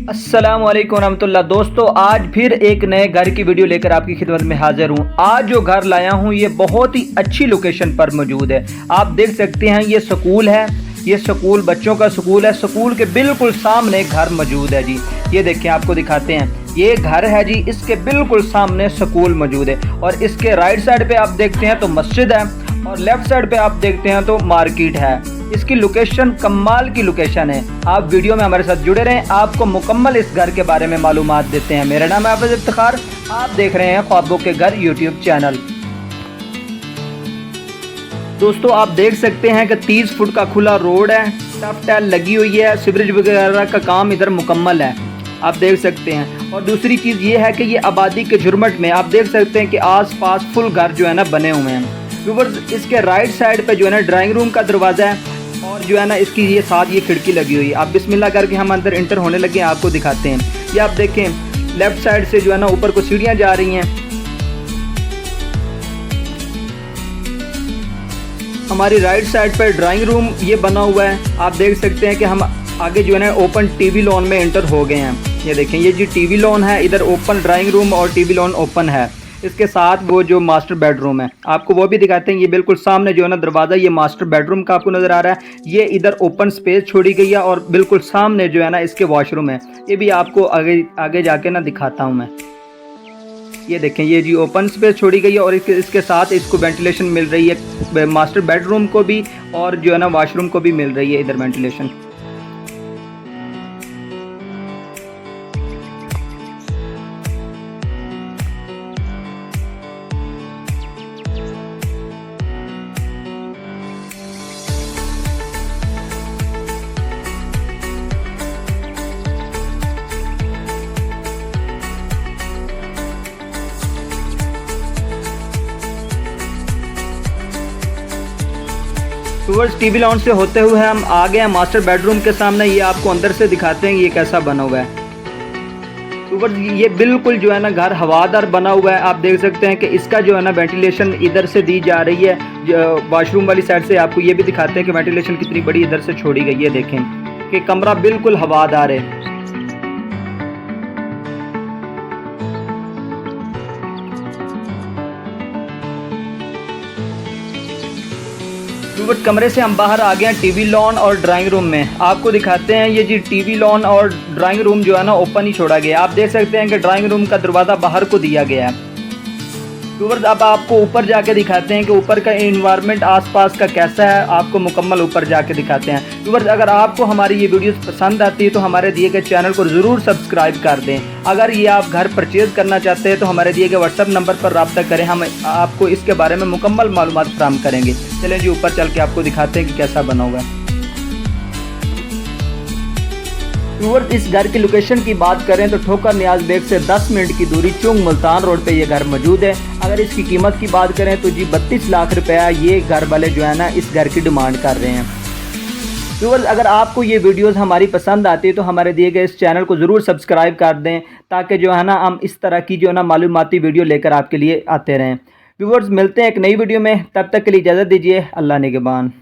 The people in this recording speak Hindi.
अस्सलामुअलैकुम रहमतुल्लाह। दोस्तों, आज फिर एक नए घर की वीडियो लेकर आपकी खिदमत में हाजिर हूँ। आज जो घर लाया हूँ ये बहुत ही अच्छी लोकेशन पर मौजूद है। आप देख सकते हैं ये स्कूल है, ये स्कूल बच्चों का स्कूल है। स्कूल के बिल्कुल सामने घर मौजूद है जी। ये देखें, आपको दिखाते हैं, ये घर है जी, इसके बिल्कुल सामने स्कूल मौजूद है। और इसके राइट साइड पे आप देखते हैं तो मस्जिद है, और लेफ्ट साइड पे आप देखते हैं तो मार्केट है। इसकी लोकेशन कमाल की लोकेशन है। आप वीडियो में हमारे साथ जुड़े रहें, आपको मुकम्मल इस घर के बारे में मालूमात देते हैं। मेरा नाम है हाफिज इफ्तिखार, आप देख रहे हैं ख्वाबों के घर यूट्यूब चैनल। दोस्तों, आप देख सकते हैं कि 30 फुट का खुला रोड है, टफ टाइल लगी हुई है, सीवरेज वगैरह का काम इधर मुकम्मल है, आप देख सकते हैं। और दूसरी चीज़ ये है कि ये आबादी के झुरमट में आप देख सकते हैं कि आस-पास फुल घर जो है ना बने हुए हैं। व्यूअर्स, इसके राइट साइड पे जो है ना ड्राइंग रूम का दरवाज़ा है, और जो है ना इसकी ये साथ ये खिड़की लगी हुई है। आप बिस्मिल्लाह करके हम अंदर इंटर होने लगे हैं, आपको दिखाते हैं। ये आप देखें, लेफ्ट साइड से जो है ना ऊपर को सीढ़ियाँ जा रही हैं। हमारी राइट साइड पर ड्राइंग रूम ये बना हुआ है। आप देख सकते हैं कि हम आगे जो है ना ओपन टीवी लॉन में एंटर हो गए हैं। ये देखें, ये जी टीवी लॉन है, इधर ओपन ड्राइंग रूम और टीवी लॉन ओपन है। इसके साथ वो जो मास्टर बेडरूम है, आपको वो भी दिखाते हैं। ये बिल्कुल सामने जो है ना दरवाज़ा, ये मास्टर बेडरूम का आपको नज़र आ रहा है। ये इधर ओपन स्पेस छोड़ी गई है, और बिल्कुल सामने जो है ना इसके वॉशरूम है। ये भी आपको आगे जाके ना दिखाता हूँ मैं। ये देखें, ये जी ओपन स्पेस छोड़ी गई है, और इसके साथ इसको वेंटिलेशन मिल रही है, मास्टर बेडरूम को भी और जो है ना वॉशरूम को भी मिल रही है इधर वेंटिलेशन। टूवर्ड्स टीवी लॉन्च से होते हुए हम आ गए हैं मास्टर बेडरूम के सामने। ये आपको अंदर से दिखाते हैं ये कैसा बना हुआ है। टूवर्ड्स ये बिल्कुल जो है ना घर हवादार बना हुआ है। आप देख सकते हैं कि इसका जो है ना वेंटिलेशन इधर से दी जा रही है, वॉशरूम वाली साइड से। आपको ये भी दिखाते हैं कि वेंटिलेशन कितनी बड़ी इधर से छोड़ी गई है। देखें कि कमरा बिल्कुल हवादार है। कमरे से हम बाहर आ गए हैं टीवी लॉन और ड्राइंग रूम में। आपको दिखाते हैं, ये जी टीवी लॉन और ड्राइंग रूम जो है ना ओपन ही छोड़ा गया। आप देख सकते हैं कि ड्राइंग रूम का दरवाज़ा बाहर को दिया गया है। व्यूअर्स, अब आपको ऊपर जाके दिखाते हैं कि ऊपर का एनवायरनमेंट आसपास का कैसा है। आपको मुकम्मल ऊपर जाके दिखाते हैं। व्यूअर्स, अगर आपको हमारी ये वीडियोस पसंद आती है तो हमारे दिए गए चैनल को ज़रूर सब्सक्राइब कर दें। अगर ये आप घर परचेज़ करना चाहते हैं तो हमारे दिए गए व्हाट्सएप नंबर पर रब्ता करें, हम आपको इसके बारे में मुकम्मल मालूमात फराहम करेंगे। चलें जी, ऊपर चल के आपको दिखाते हैं कि कैसा बना हुआ है। व्यूअर्स, इस घर की लोकेशन की बात करें तो ठोकर नियाज बेग से 10 मिनट की दूरी चुंग मुल्तान रोड पे ये घर मौजूद है। अगर इसकी कीमत की बात करें तो जी 32 लाख रुपया ये घर वाले जो है ना इस घर की डिमांड कर रहे हैं। व्यूअर्स, अगर आपको ये वीडियोस हमारी पसंद आती है तो हमारे दिए गए इस चैनल को ज़रूर सब्सक्राइब कर दें, ताकि जो है ना हम इस तरह की जो है ना मालूमाती वीडियो लेकर आपके लिए आते रहें। व्यूअर्स, मिलते हैं एक नई वीडियो में, तब तक के लिए इजाज़त दीजिए। अल्लाह निगहबान।